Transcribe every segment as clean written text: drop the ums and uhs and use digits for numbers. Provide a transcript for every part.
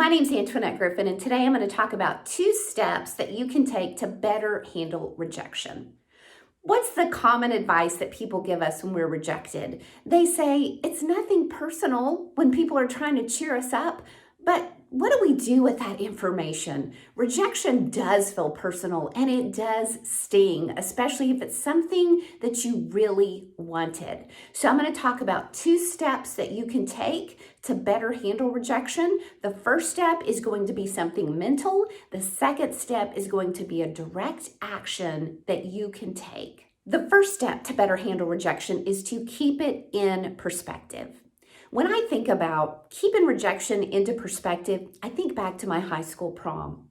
My name's Antoinette Griffin, and today I'm going to talk about 2 steps that you can take to better handle rejection. What's the common advice that people give us when we're rejected? They say it's nothing personal when people are trying to cheer us up, but what do we do with that information? Rejection does feel personal and it does sting, especially if it's something that you really wanted. So I'm going to talk about 2 steps that you can take to better handle rejection. The first step is going to be something mental. The second step is going to be a direct action that you can take. The first step to better handle rejection is to keep it in perspective. When I think about keeping rejection into perspective, I think back to my high school prom.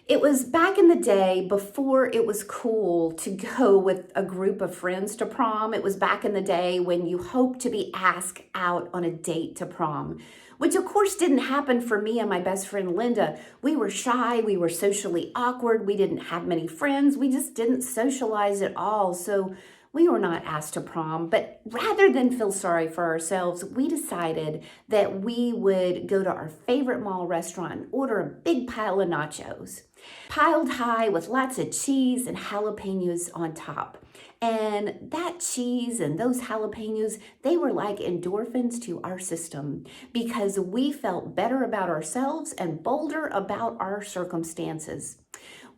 It was back in the day before it was cool to go with a group of friends to prom. It was back in the day when you hoped to be asked out on a date to prom, which of course didn't happen for me and my best friend Linda. We were shy, we were socially awkward, we didn't have many friends, we just didn't socialize at all. So we were not asked to prom, but rather than feel sorry for ourselves, we decided that we would go to our favorite mall restaurant and order a big pile of nachos, piled high with lots of cheese and jalapenos on top. And that cheese and those jalapenos, they were like endorphins to our system because we felt better about ourselves and bolder about our circumstances.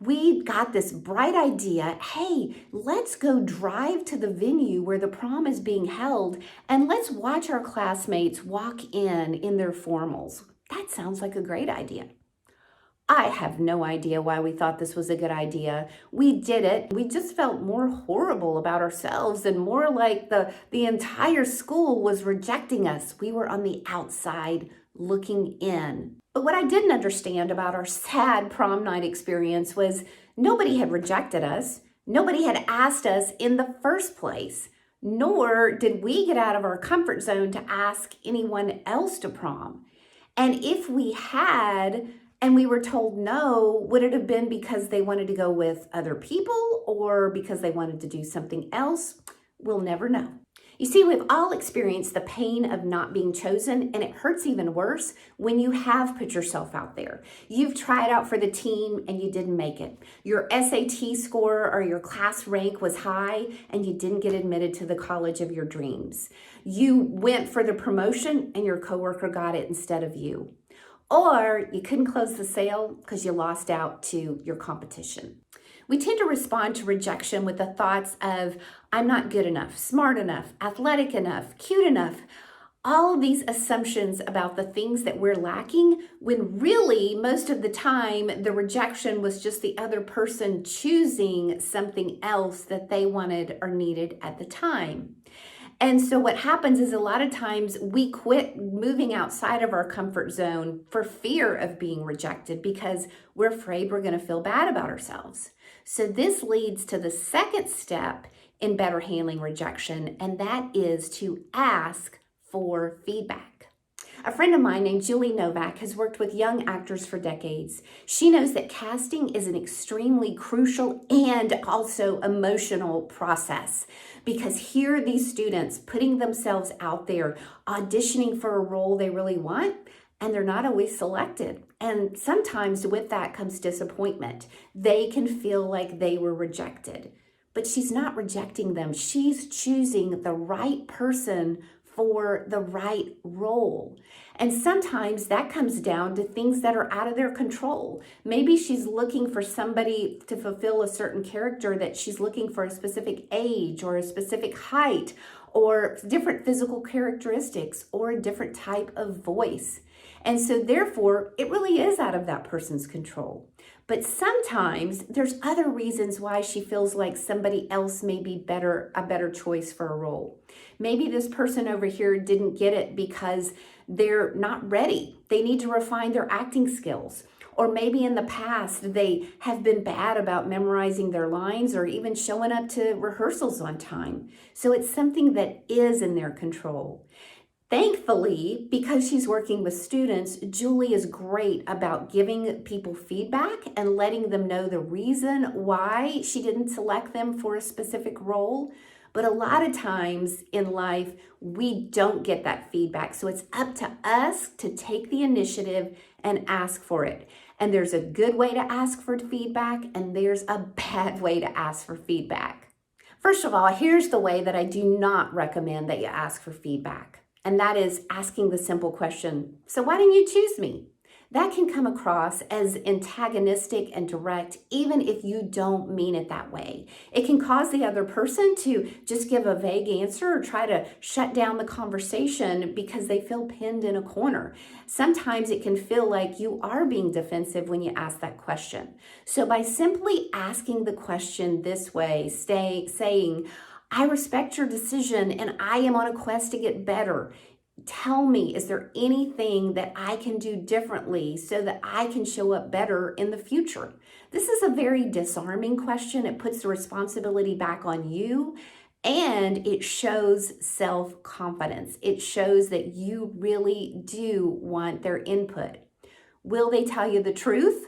We got this bright idea, hey, let's go drive to the venue where the prom is being held and let's watch our classmates walk in their formals. That sounds like a great idea. I have no idea why we thought this was a good idea. We did it. We just felt more horrible about ourselves and more like the entire school was rejecting us. We were on the outside looking in. But what I didn't understand about our sad prom night experience was nobody had rejected us. Nobody had asked us in the first place, nor did we get out of our comfort zone to ask anyone else to prom. And if we had, and we were told no, would it have been because they wanted to go with other people or because they wanted to do something else? We'll never know. You see, we've all experienced the pain of not being chosen, and it hurts even worse when you have put yourself out there. You've tried out for the team and you didn't make it. Your SAT score or your class rank was high and you didn't get admitted to the college of your dreams. You went for the promotion and your coworker got it instead of you. Or you couldn't close the sale because you lost out to your competition. We tend to respond to rejection with the thoughts of, I'm not good enough, smart enough, athletic enough, cute enough. All of these assumptions about the things that we're lacking, when really most of the time the rejection was just the other person choosing something else that they wanted or needed at the time. And so what happens is a lot of times we quit moving outside of our comfort zone for fear of being rejected because we're afraid we're going to feel bad about ourselves. So this leads to the second step in better handling rejection, and that is to ask for feedback. A friend of mine named Julie Novak has worked with young actors for decades. She knows that casting is an extremely crucial and also emotional process because here are these students putting themselves out there, auditioning for a role they really want, and they're not always selected. And sometimes with that comes disappointment. They can feel like they were rejected, but she's not rejecting them. She's choosing the right person for the right role. And sometimes that comes down to things that are out of their control. Maybe she's looking for somebody to fulfill a certain character that she's looking for a specific age or a specific height or different physical characteristics or a different type of voice. And so therefore, it really is out of that person's control. But sometimes there's other reasons why she feels like somebody else may be a better choice for a role. Maybe this person over here didn't get it because they're not ready. They need to refine their acting skills. Or maybe in the past, they have been bad about memorizing their lines or even showing up to rehearsals on time. So it's something that is in their control. Thankfully, because she's working with students, Julie is great about giving people feedback and letting them know the reason why she didn't select them for a specific role. But a lot of times in life, we don't get that feedback. So it's up to us to take the initiative and ask for it. And there's a good way to ask for feedback, and there's a bad way to ask for feedback. First of all, here's the way that I do not recommend that you ask for feedback. And that is asking the simple question, so why didn't you choose me? That can come across as antagonistic and direct, even if you don't mean it that way. It can cause the other person to just give a vague answer or try to shut down the conversation because they feel pinned in a corner. Sometimes it can feel like you are being defensive when you ask that question. So by simply asking the question this way, saying, I respect your decision and I am on a quest to get better. Tell me, is there anything that I can do differently so that I can show up better in the future? This is a very disarming question. It puts the responsibility back on you, and it shows self-confidence. It shows that you really do want their input. Will they tell you the truth?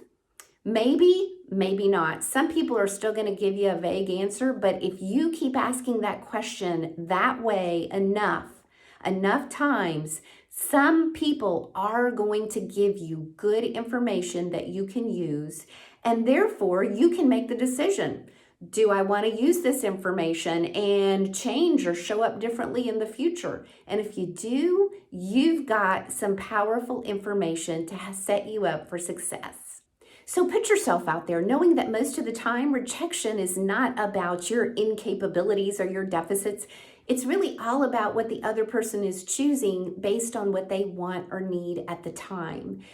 Maybe, maybe not. Some people are still going to give you a vague answer, but if you keep asking that question that way enough times, some people are going to give you good information that you can use, and therefore you can make the decision. Do I want to use this information and change or show up differently in the future? And if you do, you've got some powerful information to set you up for success. So put yourself out there knowing that most of the time rejection is not about your incapabilities or your deficits. It's really all about what the other person is choosing based on what they want or need at the time.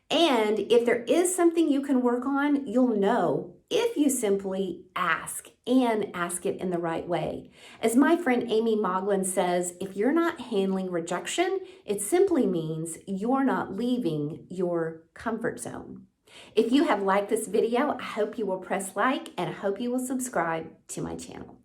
And if there is something you can work on, you'll know if you simply ask and ask it in the right way. As my friend Amy Moglin says, if you're not handling rejection, it simply means you're not leaving your comfort zone. If you have liked this video, I hope you will press like and I hope you will subscribe to my channel.